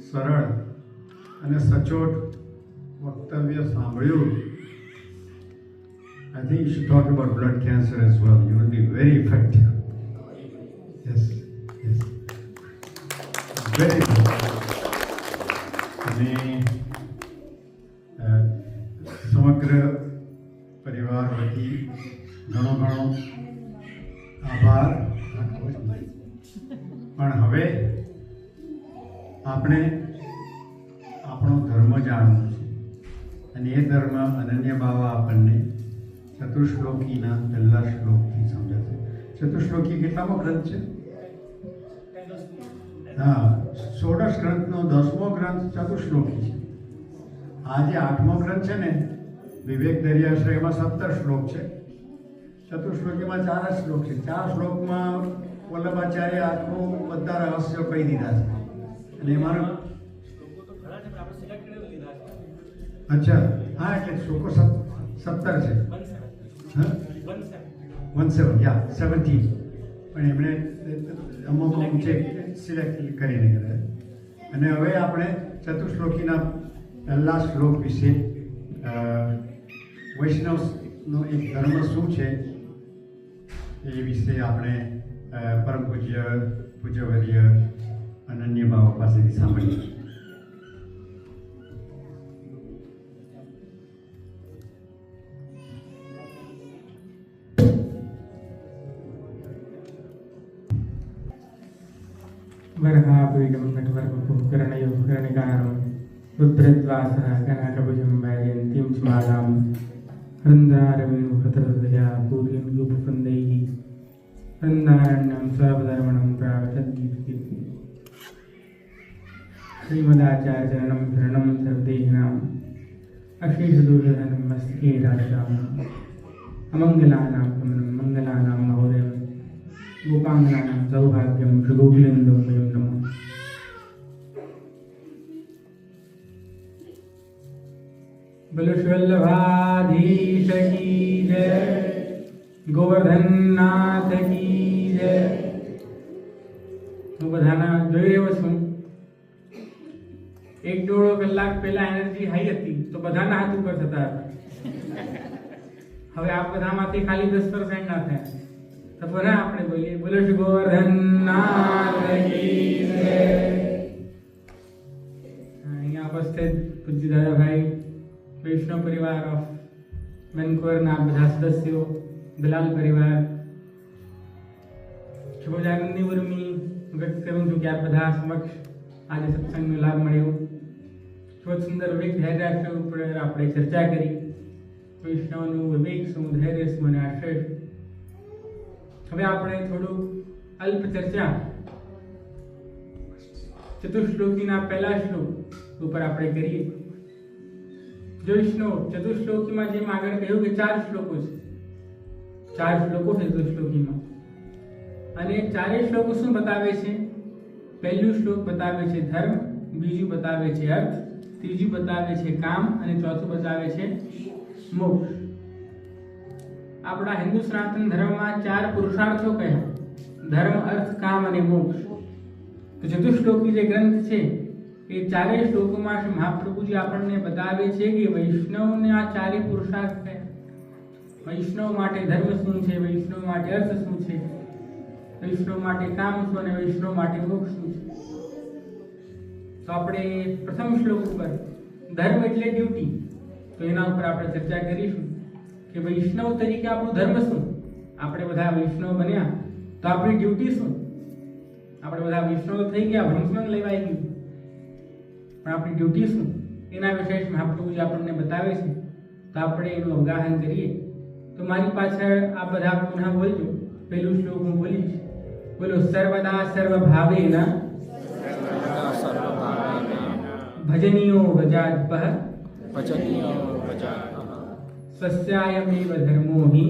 સરળ અને સચોટ વક્તવ્ય સાંભળ્યું. I think you should talk about blood cancer as well. You will be very effective. Yes, yes. Very good. અને સમગ્ર પરિવાર વતી ઘણો આભાર. પણ હવે આપણે આપણો ધર્મ જાણવો છે અને એ ધર્મ અનન્ય બાવા આપણને ચતુશ્લોકીના પહેલા શ્લોકથી સમજાશે. ચતુશ્લોકી કેટલામો ગ્રંથ છે? હા, 16 ગ્રંથનો 10મો ગ્રંથ ચતુશ્લોકી છે. આ જે 8મો ગ્રંથ છે ને, વિવેક દરિયાશ્રય, એમાં 17 શ્લોક છે. ચતુશ્લોકીમાં 4 શ્લોક છે. 4 શ્લોકમાં વલ્લભાચાર્ય આખું બધા રહસ્યો કહી દીધા છે. અને એમાં અચ્છા, હા, એટલે શ્લોકો 17 છે. 17 યા 17. પણ એમણે અમુક છે સિલેક્ટ કરીને કરે. અને હવે આપણે ચતુશ્લોકીના પહેલા શ્લોક વિશે વૈષ્ણવનો એક ધર્મ શું છે એ વિશે આપણે પરમ પૂજ્યવર્ય અનન્ય બાવા પાસેથી સાંભળીએ. वरहापीडं नटवर्गपुष्करणयो कर्णिकारं रुद्रद्वासः कनकभुजं वैजयन्तीं स्मालां वृन्दारविणुहृतहृदया पूर्यं रूपवृन्दैः वृन्दारण्यं स्वधर्मणं प्रावचद्गीतकीर्ति श्रीमदाचार्यचरणं शरणं सर्वदेहिनाम् अशेषदोषधनं मस्तके राजाम् अमङ्गलानां गमनं मङ्गलानां महोदयम् गोपांगनानां सौभाग्यं श्रीगोकुलेन्दुं वयं नमः. बोलो वल्लभाधीश की जय, गोवर्धन नाथ की जय. હું બધાના જોઈ રહ્યો છું. 1-1.5 કલાક પહેલા એનર્જી હાઈ હતી તો બધાના હાથ ઉપર થતા હતા. હવે આ બધામાંથી ખાલી 10% ના થયા. તો ફરી આપણે બોલીએ, બોલો શ્રી ગોવર્ધન નાથ કી જય. અહીંયા ઉપસ્થિત પૂજ્ય દાદાભાઈ, વૈષ્ણવ પરિવાર ઓફ વેનકુવરના બધા સદસ્યો, દલાલ પરિવાર, શુભજાનંદી ઉર્મી વ્યક્ત કરું છું કે આ બધા સમક્ષ આજે સત્સંગનો લાભ મળ્યો. ખૂબ સુંદર વિવેક ધૈર્ય ઉપર આપણે ચર્ચા કરી. વૈષ્ણવનું વિવેક શું, ધૈર્ય શું અને આશ્રય શું. હવે આપણે થોડું અલ્પ ચર્ચા ચતુશ્લોકીના પહેલા શ્લોક ઉપર આપણે કરીએ. જો ચતુશ્લોકીમાં જેમ આગળ કહ્યું કે 4 શ્લોકો છે, 4 શ્લોકો છે ચતુશ્લોકીમાં. અને 4 શ્લોકો શું બતાવે છે? પહેલું શ્લોક બતાવે છે ધર્મ, બીજું બતાવે છે અર્થ, ત્રીજું બતાવે છે કામ અને ચોથું બતાવે છે મોક્ષ. આપણા હિન્દુ સનાતન ધર્મમાં 4 પુરુષાર્થો કહ્યા: ધર્મ, અર્થ, કામ અને મોક્ષ. તો ચતુશ્લોકી જે ગ્રંથ છે એ 4 શ્લોકોમાં શ્રી મહાપ્રભુજી આપણને બતાવે છે કે વૈષ્ણવને આ 4 પુરુષાર્થ કયા. વૈષ્ણવ માટે ધર્મ શું છે, વૈષ્ણવ માટે અર્થ શું છે, વૈષ્ણવ માટે કામ શું અને વૈષ્ણવ માટે મોક્ષ શું છે. તો આપણે પ્રથમ શ્લોક ઉપર ધર્મ એટલે ડ્યુટી, તો એના ઉપર આપણે ચર્ચા કરીશું કે વૈષ્ણવ તરીકે આપણું ધર્મ શું. આપણે બધા વૈષ્ણવ બન્યા તો આપણી ડ્યુટી શું? આપણે બધા વૈષ્ણવ થઈ ગયા, ભ્રમસમન લેવાઈ ગયું, પણ આપણી ડ્યુટી શું એના વિશે મહાપ્રભુજી આપણને બતાવે છે. તો આપણે એનું અવગાહન કરીએ. તો મારી પાછળ આ બધા પુનઃ બોલજો. પહેલું શ્લોક હું બોલીશ. બોલો સર્વદા સર્વભાવેન ભજનીયો વજાજ્પઃ સ્વસ્યાયમેવ ધર્મો હિ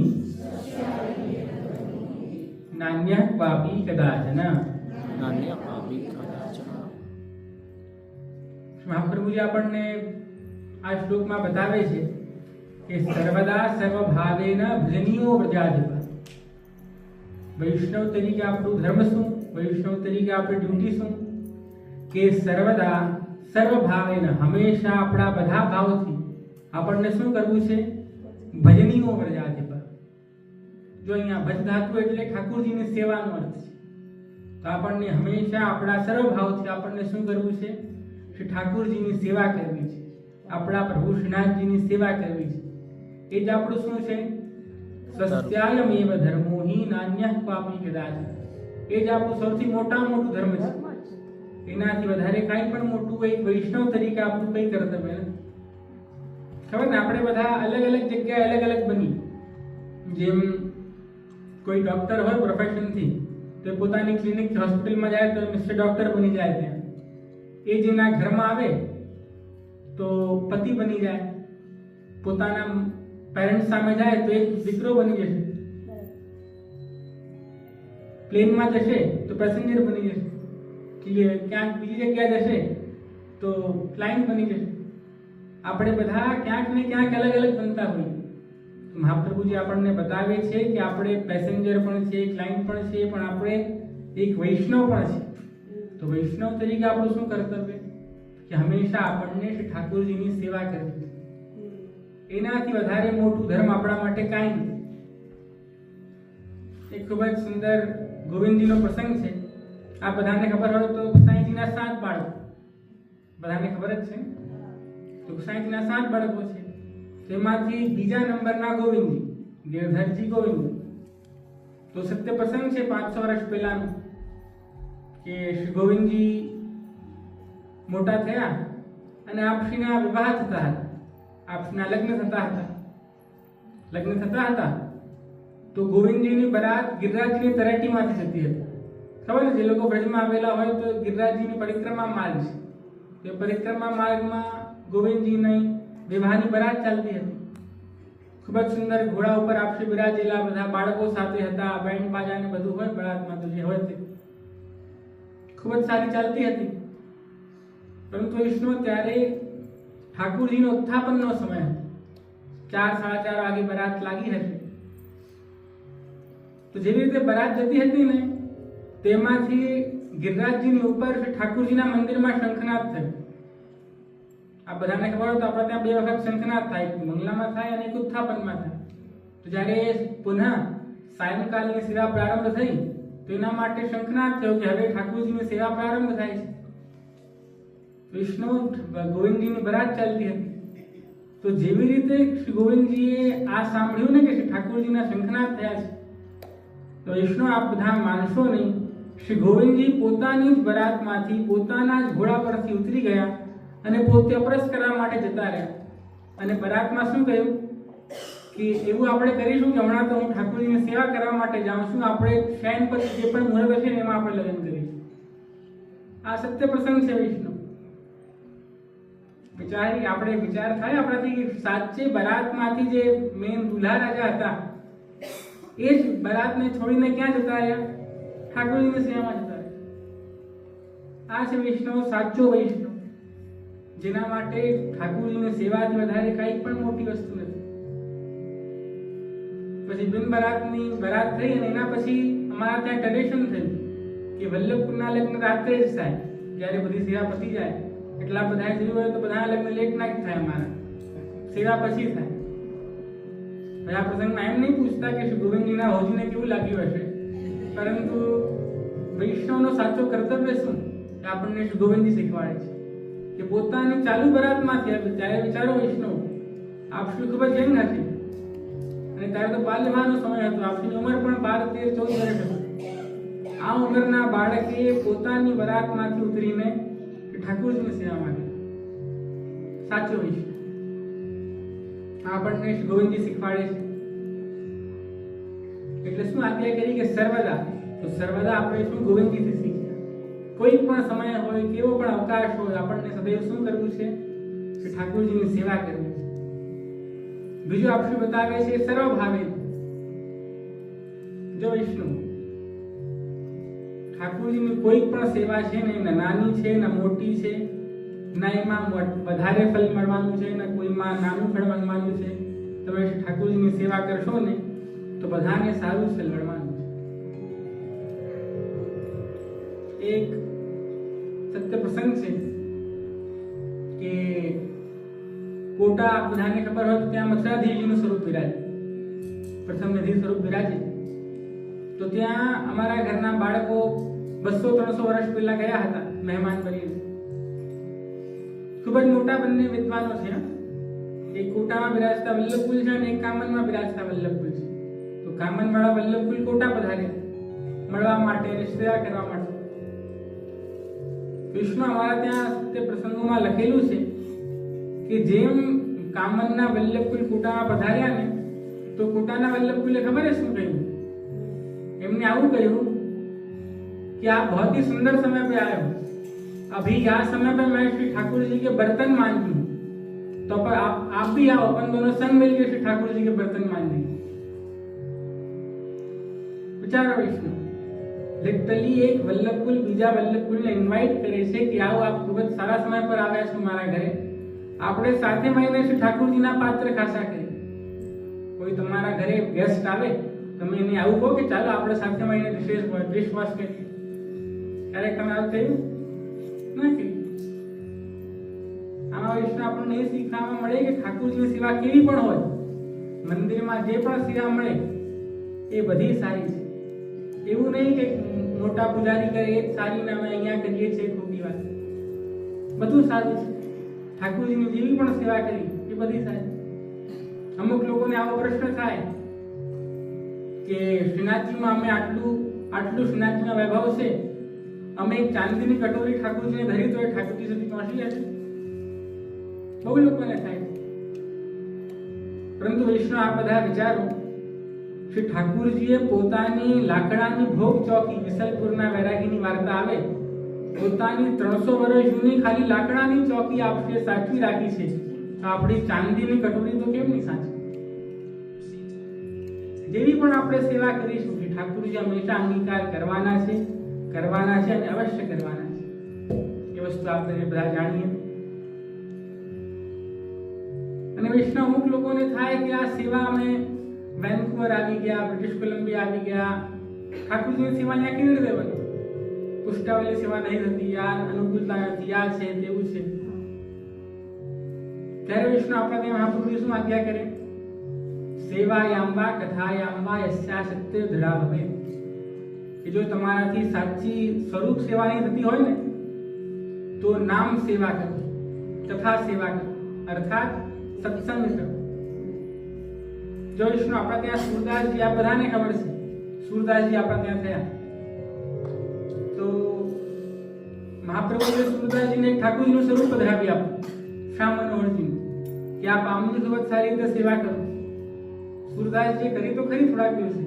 નાન્યઃ ક્વાપી કદાચન. મહાપ્રભુજી આપણને આ શ્લોકમાં બતાવે છે કે સર્વદા સર્વભાવેન ભજનીયો વ્રજાધિપ. વૈષ્ણવ તરીકે આપણું ધર્મ શું, વૈષ્ણવ તરીકે આપણી ડ્યુટી શું? કે સર્વદા સર્વ ભાવેન, હંમેશા આપણા બધા ભાવથી આપણને શું કરવું છે? ભજનીઓ વ્રજાધિપ. જો અહીંયા ભજ ધાતુ એટલે ઠાકોરજીની સેવાનો અર્થ છે. તો આપણને હંમેશા આપણા સર્વ ભાવથી આપણને શું કરવું છે? શ્રી ઠાકોરજીની સેવા કરવી છે, આપણા પ્રભુ શ્રીનાથજીની સેવા કરવી છે. એ જ આપણું શું છે? સ્વસ્ત્યાયમેવ ધર્મો હિ નાન્યઃ ક્વાપી કદાચ. એ જ આપણું સૌથી મોટામાં મોટું ધર્મ છે. એનાથી વધારે કાંઈ પણ મોટું એક વૈષ્ણવ તરીકે આપણું કઈ કર્તવ્ય નથી. ખબર ને, આપણે બધા અલગ અલગ જગ્યાએ અલગ અલગ બની. જેમ કોઈ ડોક્ટર હોય પ્રોફેશનથી, તો પોતાની ક્લિનિક હોસ્પિટલમાં જાય તો મિસ્ટર ડોક્ટર બની જાય. ત્યાં એ જેના ઘરમાં આવે તો પતિ બની જાય, પોતાના પેરેન્ટ્સ સામે જાય તો એક દીકરો બની જશે, પ્લેનમાં જશે તો પેસેન્જર બની જશે, ક્યાંક બીજી જગ્યાએ જશે તો ક્લાયન્ટ બની જશે. આપણે બધા ક્યાંક ને ક્યાંક અલગ અલગ બનતા હોઈએ. મહાપ્રભુજી આપણને બતાવે છે કે આપણે પેસેન્જર પણ છે, ક્લાયન્ટ પણ છે, પણ આપણે એક વૈષ્ણવ પણ છે. તો વૈષ્ણવ તરીકે આપણું શું કર્તવ્ય? કે હંમેશા આપણને શ્રી ઠાકોરજીની સેવા કરવી. એનાથી વધારે મોટું ધર્મ આપણા માટે કાંઈ નથી. એક ખૂબ જ સુંદર ગોવિંદજીનો પ્રસંગ છે. આ બધાને ખબર હોય તો સાંઈજીના 7 બાળકો, બધાને ખબર જ છે. તો સાંઈજીના 7 બાળકો છે, તેમાંથી બીજા નંબરના ગોવિંદજી, ગિરધરજી ગોવિંદ. તો સત્ય પ્રસંગ છે 500 વર્ષ પહેલાનો, કે શ્રી ગોવિંદજી મોટા થયા અને આપશ્રીના વિવાહ થતા હતા, આપશ્રીના લગ્ન થતા હતા. તો ગોવિંદજીની બરાત ગિરિરાજની તળેટીમાંથી જતી હતી. ખબર ને, જે લોકો બ્રજમાં આવેલા હોય તો ગિરિરાજજીની પરિક્રમા માર્ગ છે. તે પરિક્રમા માર્ગમાં ગોવિંદજીની વિવાહની બરાત ચાલતી હતી. ખૂબ જ સુંદર ઘોડા ઉપર આપશ્રી બિરાજેલા, બધા બાળકો સાથે હતા, બેન્ડ બાજા ને બધું હોય બરાતમાં, તો જે હોય તે ખૂબ જ સારી ચાલતી હતી. પરંતુ વિષ્ણુ ત્યારે ઠાકોરજીનો ઉત્થાપનનો સમય હતો. 4, 4:30 વાગે બરાત લાગી હતી. તો જેવી રીતે બરાત જતી હતી ને, તેમાંથી ગિરિરાજજીની ઉપર ઠાકોરજીના મંદિરમાં શંખનાદ થયો. આ બધાને ખબર હોય તો આપણે ત્યાં 2 વખત શંખનાદ થાય, એક મંગલામાં થાય અને એક ઉત્થાપનમાં થાય. તો જ્યારે પુનઃ સાયંકાલની સેવા પ્રારંભ થઈ તો એના માટે શંખનાદ થયો કે હવે ઠાકોરજીની સેવા પ્રારંભ થાય છે. વિષ્ણુ ગોવિંદજીની બરાત ચાલતી હતી. તો જેવી રીતે શ્રી ગોવિંદજીએ આ સાંભળ્યું ને કે શ્રી ઠાકોરજીના શંખનાદ થયા છે, તો વિષ્ણુ આપ બધા માનશો નહીં, શ્રી ગોવિંદજી પોતાની જ બરાતમાંથી પોતાના જ ઘોડા પરથી ઉતરી ગયા અને પોતે અપરસ કરવા માટે જતા રહ્યા. અને બરાતમાં શું કહ્યું કે એવું આપણે કરીશું કે હમણાં તો હું ઠાકોરજીની સેવા કરવા માટે જાઉં છું, આપણે શયન પછી જે પણ મુહૂર્ત હશે ને એમાં આપણે લગ્ન કરીશું. આ સત્ય પ્રસંગ છે વિષ્ણુ. આપણે વિચાર થાય આપણાથી કે સાચે બરાતમાંથી જે મેન દુલ્હા રાજા હતા એ જ બરાતને છોડીને ક્યાં જતા રહ્યા? ઠાકોરજીની સેવામાં જતા રહ્યા. આ છે વૈષ્ણવ, સાચો વૈષ્ણવ, જેના માટે ઠાકોરજીની સેવાથી વધારે કંઈ પણ મોટી વસ્તુ નથી. પછી બિન બરાતની બરાત થઈ અને એના પછી અમારા ત્યાં ટ્રેડિશન થયું કે વલ્લભપુરના લગ્ન રાત્રે જ થાય. જ્યારે બધી સેવા પતી જાય, એટલા બધા જોયું હોય તો બધા લગ્ન લેટ નાઈટ થાય, અમારા સેવા પછી થાય. હવે આ પ્રસંગમાં એમ નહીં પૂછતા કે શ્રી ગોવિંદજીના હોજીને કેવું લાગ્યું હશે, પરંતુ વૈષ્ણવનો સાચો કર્તવ્ય શું એ આપણને શ્રી ગોવિંદજી શીખવાડે છે કે પોતાની ચાલુ બરાતમાંથી આવે. ત્યારે વિચારો વૈષ્ણવ, આપશ્રી ખૂબ જ યંગ હતી અને ત્યારે તો બાલ વિવાહનો સમય હતો. આપશ્રીની ઉંમર પણ 12, 13, 14 વર્ષ હતી. આ ઉંમરના બાળકે પોતાની બરાતમાંથી ઉતરીને ઠાકોરજીની સેવા માંગી. સાચો વૈષ્ણવ. આપણને શ્રી ગોવિંદજી શીખવાડે છે. એટલે શું આજ્ઞા કરી કે સર્વદા, તો સર્વદા આપણે શું ગોવિંદજીથી શીખ્યા. કોઈ પણ સમય હોય, કેવો પણ અવકાશ હોય, આપણને સદૈવ શું કરવું છે? કે ઠાકોરજીની સેવા કરવી છે. બીજું આપણે બતાવે છે સર્વ ભાવે. જો વિષ્ણુ ઠાકોરજીની કોઈ પણ સેવા છે ને, ના નાની છે ના મોટી છે, ના એમાં વધારે ફળ મળવાનું છે ના કોઈમાં નાનું ફળ મળવાનું છે. તમે ઠાકોરજીની સેવા કરશો ને તો બધાને સારું ફળ મળવાનું છે. એક સત્ય પ્રસંગ છે કોટા બધાને ખબર હોય તો ત્યાં મથુરાધીશજીનું સ્વરૂપ બિરાજે, પ્રથમ નિધિ સ્વરૂપ બિરાજે. તો ત્યાં અમારા ઘરના બાળકો 200-300 વર્ષ પહેલા ગયા હતા મહેમાન બનીને. ખૂબ જ મોટા બંને વિદ્વાનો છે. એક કોટામાં બિરાજતા વલ્લભકુલ છે અને એક કામનમાં બિરાજતા વલ્લભકુલ છે. તો કામનવાળા વલ્લભકુલ કોટા પધારે મળવા માટે અને સેવા કરવા માટે. વિષ્ણુ અમારા ત્યાં તે પ્રસંગોમાં લખેલું છે કે જેમ કામનના વલ્લભકુલ કોટામાં પધાર્યા ને તો કોટાના વલ્લભકુલે ખબર છે શું કહ્યું? એમને આવું કહ્યું कि आप बहुत ही सुंदर समय पे आए हो, अभी यहाँ समय पे मैं श्री ठाकुर जी के बर्तन मांझती हूँ, तो आप भी आओ, अपन दोनों संग मिलकर श्री ठाकुर जी के बर्तन मांझेंगे. विचारो विष्णु लिटरली एक वल्लभकुल बीजा वल्लभकुलને ઇન્વાઇટ કરે છે કે આવો આપ ખૂબ જ સારા સમય પર આવ્યા છો મારા ઘરે, આપણે સાથે મળીને શ્રી ઠાકુરજીના પાત્ર ખાસા કરીએ. કોઈ તમારા ઘરે ગેસ્ટ આવે તમે એને આવું કહો કે ચાલો આપણે સાથે મળીને ડિશવોશ કરીએ. ક્યારેક તમે આવું થયું નથી? આમાં વિષ્ણુ આપણને એ શીખવા મળે કે ઠાકુરજીની સેવા કેવી પણ હોય, મંદિરમાં જે પણ સેવા મળે એ બધી સારી છે. એવું નહીં કે મોટા પૂજારી કરે એ જ સારી ને અમે અહીંયા કરીએ છીએ ખોટી વાત. બધું સારું છે. ઠાકુરજીની જેવી પણ સેવા કરી એ બધી સારી. અમુક લોકોને આવો પ્રશ્ન થાય કે શ્રીનાથજીમાં અમે આટલું શ્રીનાથજીના વૈભવ છે, અમે એક ચાંદીની કટોરી ઠાકુરજીને ધરી તો એ ઠાકુરજી સુધી પહોંચી જશે. બહુ લોકોને થાય. પરંતુ વિષ્ણુ આ બધા વિચારો શ્રી ઠાકુરજીએ પોતાની લાકડાની ભોગ ચોકી, વિસલપુરના વૈરાગીની વાર્તા આવે, પોતાની 300 વર્ષ જૂની ખાલી લાકડાની ચોકી આપણે સાચવી રાખી છે, તો આપણી ચાંદીની કટોરી તો કેમ નહીં સાચવી? જેવી પણ આપણે સેવા કરીશું કે ઠાકુરજી હંમેશા અંગીકાર કરવાના છે અને અવશ્ય કરવાના છે. એ વસ્તુ આપણે બધા જાણીએ. અને વિષ્ણુ અમુક લોકોને થાય કે આ સેવા અમે વેન્કુવર આવી ગયા, બ્રિટિશ કોલંબિયા આવી ગયા, ઠાકુરજીની સેવા અહીંયા કેવી રીતે બને? પુષ્ટાવલી સેવા નહીં થતી, આ અનુકૂળતા નથી, આ છે તેવું છે. ત્યારે વિષ્ણુ આપણા ત્યાં મહાપ્રભુજી શું આજ્ઞા કરે? સેવાયામ વા કથાયામ વા યસ્યા સત્ય દૃઢા ભવે. કે જો તમારાથી સાચી સ્વરૂપ સેવા નહીં થતી હોય ને તો નામ સેવા કરો, કથા સેવા કરો, અર્થાત સત્સંગ કરો. જો વિષ્ણુ આપણા ત્યાં સુરદાસજી, આ બધાને ખબર છે સુરદાસજી આપણા ત્યાં થયા, તો મહાપ્રભુએ સુરદાસજીને ઠાકુરજીનું સ્વરૂપ પધરાવી આપ્યું, શ્યામ મનોહરજીનું, કે આપ આમની સુરત સારી રીતે સેવા કરો. સુરદાસજીએ કરી તો ખરી થોડા દિવસે,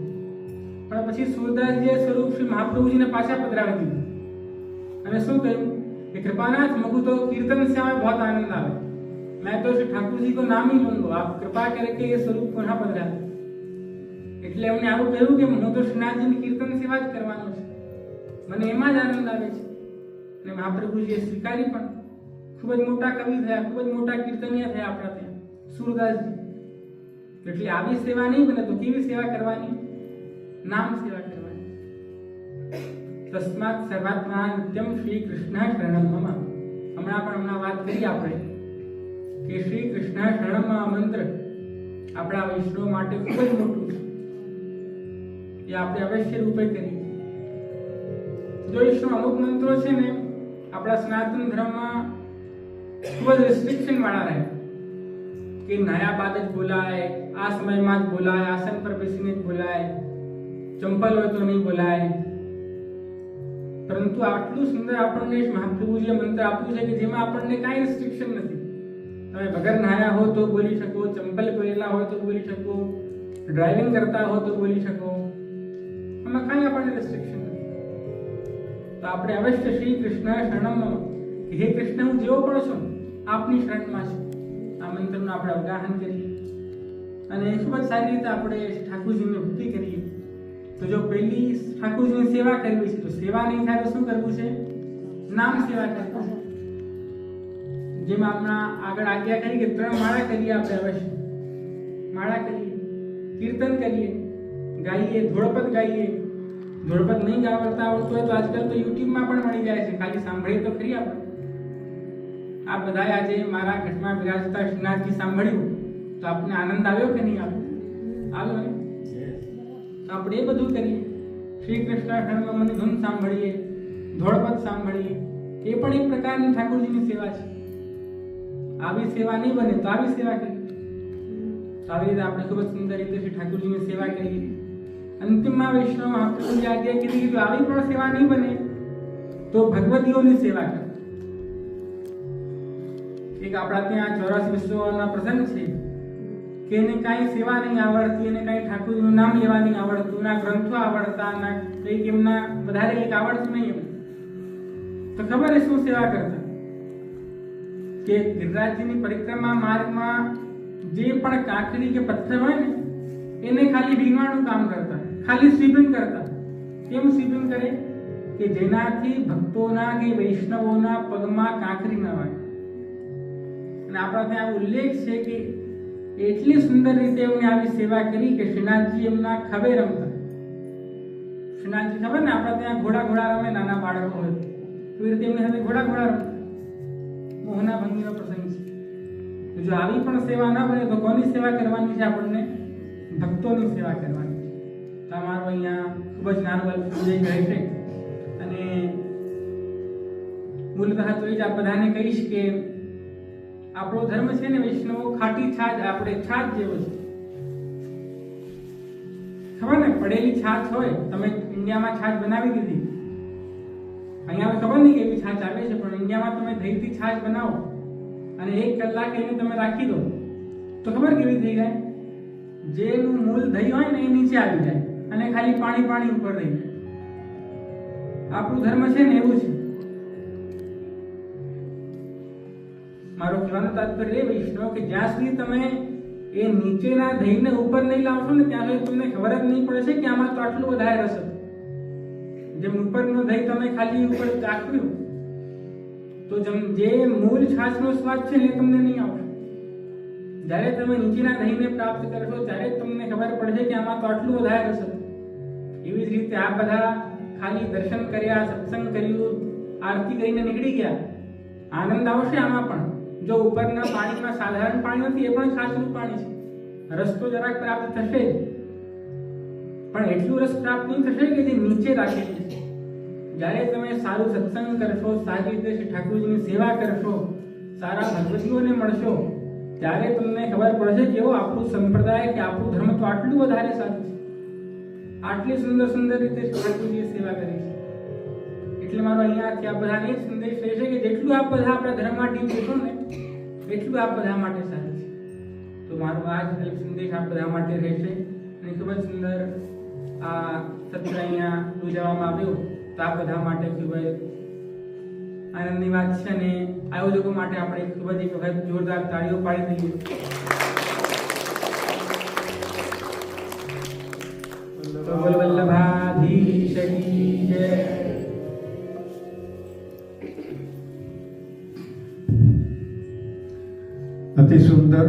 પણ પછી સુરદાસજીએ સ્વરૂપ શ્રી મહાપ્રભુજીને પાછા પધરાવી દીધું અને શું કહ્યું કે कृपानाथ मुझको तो कीर्तन से हमें बहुत आनंद आवे, मैं तो श्री ठाकुर जी को नाम ही लूंगा, आप कृपा करके ये स्वरूप पुनः पधरा. એટલે એમને આવું કહ્યું કે હું તો શ્રીનાથજીની કીર્તન સેવા જ કરવાનો છે, મને એમાં જ આનંદ આવે છે. અને મહાપ્રભુજીએ સ્વીકારી પણ. ખૂબ જ મોટા કવિ થયા, ખૂબ જ મોટા કીર્તનીય થયા આપણા ત્યાં સુરદાસજી. એટલે આવી સેવા નહીં બને તો કેવી સેવા કરવાની? નામ સેવા કરવાની. તસ્માત સર્વાત્મા નિત્યમ શ્રી કૃષ્ણ શરણમ મમ. હમણાં વાત કરી આપણે કે શ્રી કૃષ્ણ શરણમ મંત્ર આપણા વૈષ્ણવ માટે ખૂબ જ મોટું છે. એ આપણે અવશ્ય રૂપે કરીએ. જો વૈષ્ણવ અમુક મંત્રો છે ને આપણા સનાતન ધર્મમાં ખૂબ જ રિસ્ટ્રિક્શન વાળા રહે કે નયા બાદ જ બોલાય, આ સમયમાં જ બોલાય, આસન પર બેસીને જ બોલાય, ચંપલ હોય તો નહીં બોલાય. પરંતુ આટલું સુંદર આપણને મહાપ્રભુજીએ મંત્ર આપ્યું છે કે જેમાં આપણને કાંઈ રિસ્ટ્રિક્શન નથી. તમે વગર નાયા હો તો બોલી શકો, ચંપલ પહેરેલા હોય તો બોલી શકો, ડ્રાઇવિંગ કરતા હો તો બોલી શકો, આમાં કાંઈ આપણને રિસ્ટ્રિક્શન નથી. તો આપણે અવશ્ય શ્રી કૃષ્ણ શરણમ, હે કૃષ્ણ હું જેવો પણ છું આપની શરણમાં છું, આ મંત્રનું આપણે અવગાહન કરીએ અને ખૂબ જ સારી રીતે આપણે ઠાકુરજીની ભક્તિ કરીએ. તો જો પહેલી ઠાકુરજીની સેવા કરવી છે તો સેવા નહીં થાય તો શું કરવું છે? નામ સેવા કરવું છે. જેમ આપણા આગળ આજ્ઞા કરી કે 3 માળા કરીએ, આપણે અવશ્ય માળા કરીએ, કીર્તન કરીએ, ગાઈએ, ધોળપદ ગાઈએ. ધોળપદ નહીં ગાવતા આવડતું હોય તો આજકાલ તો યુટ્યુબમાં પણ મળી જાય છે, ખાલી સાંભળીએ તો ખરી આપણે. આ બધાએ આજે મારા ઘટમાં વિરાજતા શ્રીનાથજી સાંભળ્યું તો આપને આનંદ આવ્યો કે નહીં આવ્યો ને? તો આપણે એ બધું કરીએ, શ્રી કૃષ્ણ શરણમની ધૂન સાંભળીએ, ધોળપદ સાંભળીએ, એ પણ એક પ્રકારની ઠાકોરજીની સેવા છે. આવી સેવા નહીં બને તો આવી સેવા કરીએ. તો આવી રીતે આપણે ખૂબ જ સુંદર રીતે શ્રી ઠાકોરજીની સેવા કરીએ. અંતિમમાં વૈષ્ણવ મહાપ્રભુજી આજ્ઞા કીધી કે જો આવી પણ સેવા નહીં બને તો ભગવતીઓની સેવા કરે. એક આપણા ત્યાં 84 વિશ્વના પ્રસંગ છે કે એને કાંઈ સેવા નહીં આવડતી, એને કાંઈ ઠાકોરજીનું નામ લેવા નહીં આવડતું, ના ગ્રંથો આવડતા, ના કંઈક એમના વધારે કંઈક આવડતું નહીં. એમ તો ખબર એ શું સેવા કરતા કે ગિરિરાજજીની પરિક્રમા માર્ગમાં જે પણ કાંકરી કે પથ્થર હોય ને એને ખાલી ભીંગવાનું કામ કરતા, ખાલી સ્વીપિંગ કરતા. કેમ સ્વીપિંગ કરે કે જેનાથી ભક્તોના કે વૈષ્ણવોના પગમાં કાંકરી ન હોય. અને આપણા ત્યાં ઉલ્લેખ છે કે એટલી સુંદર રીતે એમણે આવી સેવા કરી કે શ્રીનાથજી એમના ખભે રમતા. શ્રીનાથજી ખબર ને આપણા ત્યાં ઘોડા રમે, નાના બાળકો હોય તો એ રીતે એમની સાથે ઘોડા રમતા. મોહના ભંગીનો પ્રસંગ છે. જો આવી પણ સેવા ના બને તો કોની સેવા કરવાની છે? આપણને ભક્તોની સેવા કરવાની છે. તો અમારો અહીંયા ખૂબ જ નાનો વિજય કહે છે. અને મૂળતઃ તો એ જ આપ બધાને કહીશ કે આપણો ધર્મ છે ને વૈષ્ણવો ખાટી છાજ, આપણે છાજ જેવો છે. ખબર ને, પડેલી છાજ હોય, તમે ઇન્ડિયામાં છાજ બનાવી દીધી, અહીંયા ખબર નહીં કેવી છાજ આવે છે, પણ ઇન્ડિયામાં તમે દહીંથી છાજ બનાવો અને 1 કલાક એને તમે રાખી દો તો ખબર કેવી થઈ જાય? જેનું મૂળ દહીં હોય ને એ નીચે આવી જાય અને ખાલી પાણી ઉપર રહી જાય. આપણું ધર્મ છે ને એવું છે. મારો કહેવાનો તાત્પર્ય એ વૈષ્ણવ કે જ્યાં સુધી તમે એ નીચેના દહીંને ઉપર નહીં લાવશો ને ત્યાં સુધી તમને ખબર જ નહીં પડશે કે આમાં તો આટલું વધારે રસ હતું. જેમ ઉપરનું દહીં તમે ખાલી ઉપર ચાખ્યું તો જે મૂળ છાશનો સ્વાદ છે ને તમને નહીં આવશે. જ્યારે તમે નીચેના દહીંને પ્રાપ્ત કરશો ત્યારે તમને ખબર પડશે કે આમાં તો આટલું વધારે રસ હતું. એવી જ રીતે આ બધા ખાલી દર્શન કર્યા, સત્સંગ કર્યું, આરતી કરીને નીકળી ગયા, આનંદ આવશે આમાં પણ. જો ઉપરના પાણીમાં સાધારણ પાણી નથી, એ પણ છાશનું પાણી છે. રસ તો જરાક પ્રાપ્ત થશે જ, પણ એટલું રસ પ્રાપ્ત નહીં થશે કે જે નીચે રાખેલી છે. જ્યારે તમે સારું સત્સંગ કરશો, સારી રીતે શ્રી ઠાકોરજીની સેવા કરશો, સારા ભગવતીઓને મળશો, ત્યારે તમને ખબર પડશે કે એવો આપણું સંપ્રદાય કે આપણું ધર્મ તો આટલું વધારે સારું છે, આટલી સુંદર રીતે શ્રી ઠાકોરજીએ સેવા કરી છે. એટલે મારો અહીંયાથી આ બધાને એક સંદેશ રહેશે કે જેટલું આપ બધા આપણા ધર્મ માટે દેશો ને એટલું આપ બધા માટે સારું છે. તો મારો આ જ સંદેશ આપ બધા માટે રહેશે. અને ખૂબ જ સુંદર આ સત્ર અહીંયા યોજવામાં આવ્યો તો આ બધા માટે ખૂબ જ આનંદની વાત છે. અને આયોજકો માટે આપણે ખૂબ જ એક વખત જોરદાર તાળીઓ પાડી દઈએ. તો બોલ વલ્લભાધીશ કી જય. અતિ સુંદર